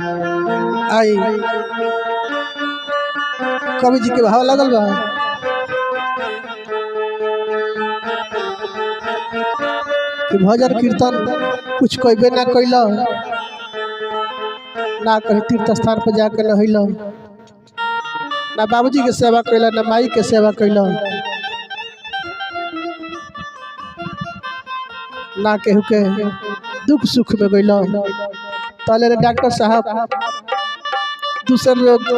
आई कवि जी के भाव लगल बा कि भजन कीर्तन कुछ कहबे ना कैल ना कहीं तीर्थ स्थान पर जाके नहैल ना बाबूजी के सेवा कैल ना माई के सेवा कैल ना केहू के दुख सुख में गइल तले डॉक्टर साहब दूसरे लोग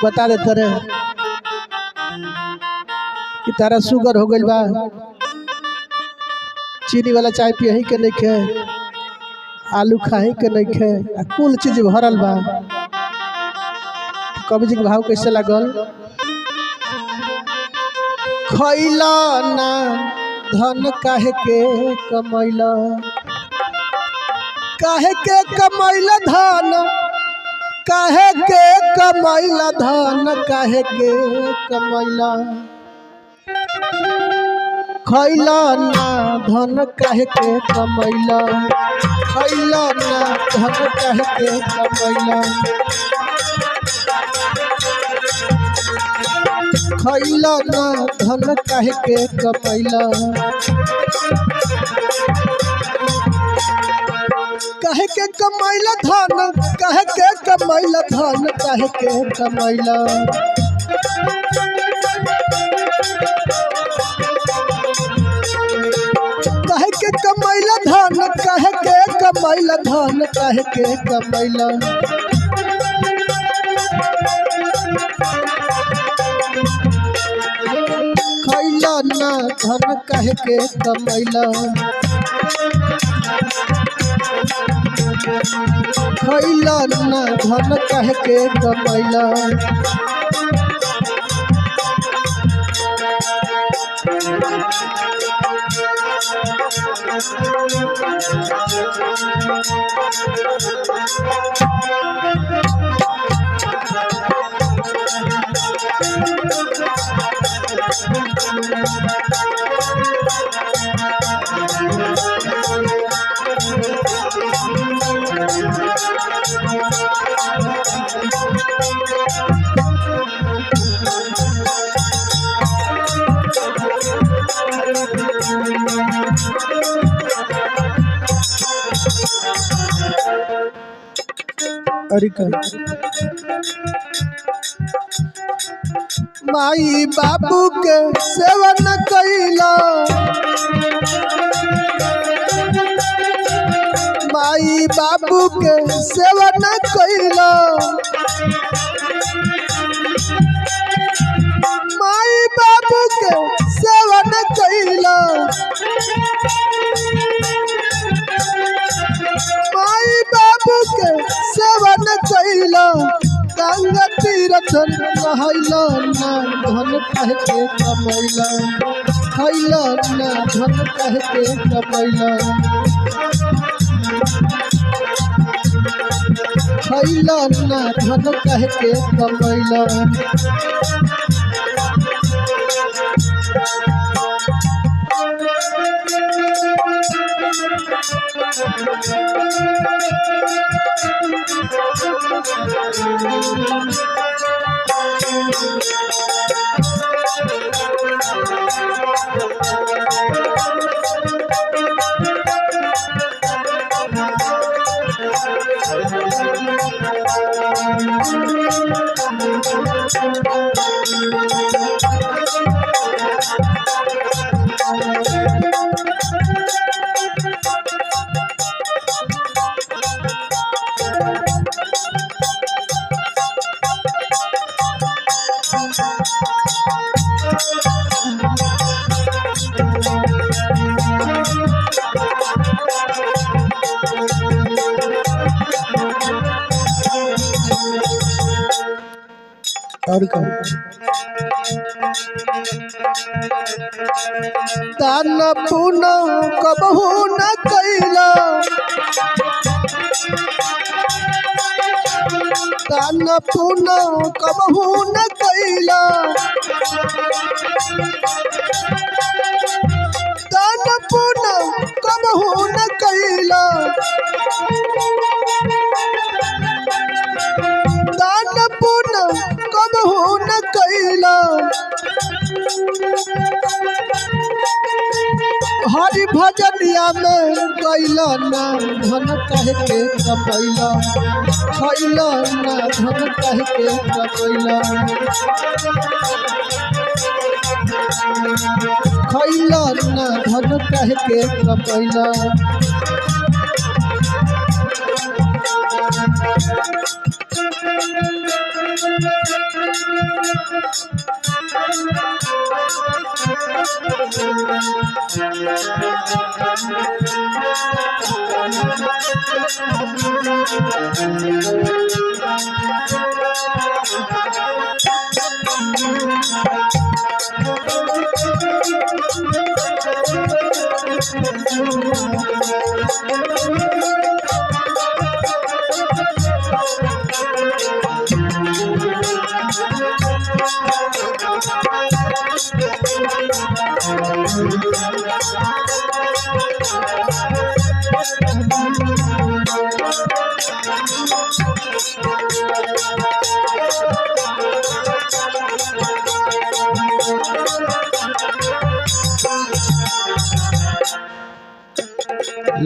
बता देते रहे कि तारा शुगर हो गइल बा चीनी वाला चाय पियही के नहीं खे आलू खाही के नहीं खे कुल चीज भरल बा। कवि जी के भाव कैसे लागल खैला ना धन काहे के कमैला काहे के कमैला धन काहे के कमैला धन काहे के कमैला खैला ना धन काहे के कमैला खैला ना धन काहे के कमैला खैला ना धन काहे के कमैला काहे के कमैला धन काहे के कमैला धन काहे के कमैला काहे के कमैला धन काहे के कमैला धन काहे के कमैला खैला ना धन काहे के कमैला खैला ना धन काहे के कमैला माई बाबू के सेवा न कैला माई बाबू के सेवा न कैला माई बाबू के सेवा न कैला माई बाबू के सेवा न कैला गंगा तीरथ नहैला ना धन काहे के कमैला खैला ना धन काहे के कमैला खैला ना धन काहे के कमैला और दान पुण्य कबहू न कैला दान पुण्य कबहू न कैला दान पुण्य कबहू न कैला हरि भजनिया में कैला ना धन कह के कमैला खैला ना धन कह के कमैला खैला ना धन कह के कमैला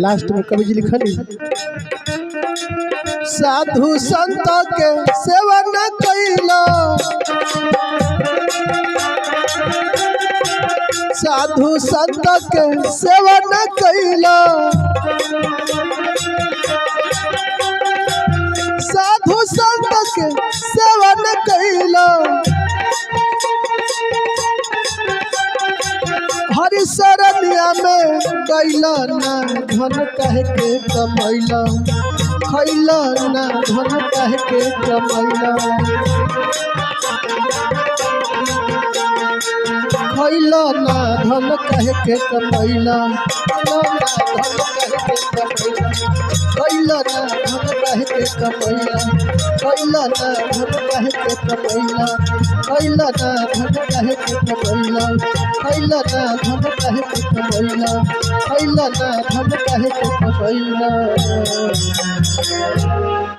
लास्ट में कवि जी लिखली साधु संत के सेवन कैला साधु संत के सेवन कैला साधु संत के सेवन कैला हरि शरणिया में कैला ना धन कह के कमैला खैला ना धन कह के कमैला खैला ना धन कह के कमैला खैला ना धन कह के कमैला खैला ना धन कह के कमैला खैला ना धन कह के कमैला खैला ना धन कह के कमैला खैला ना धन कह के कमैला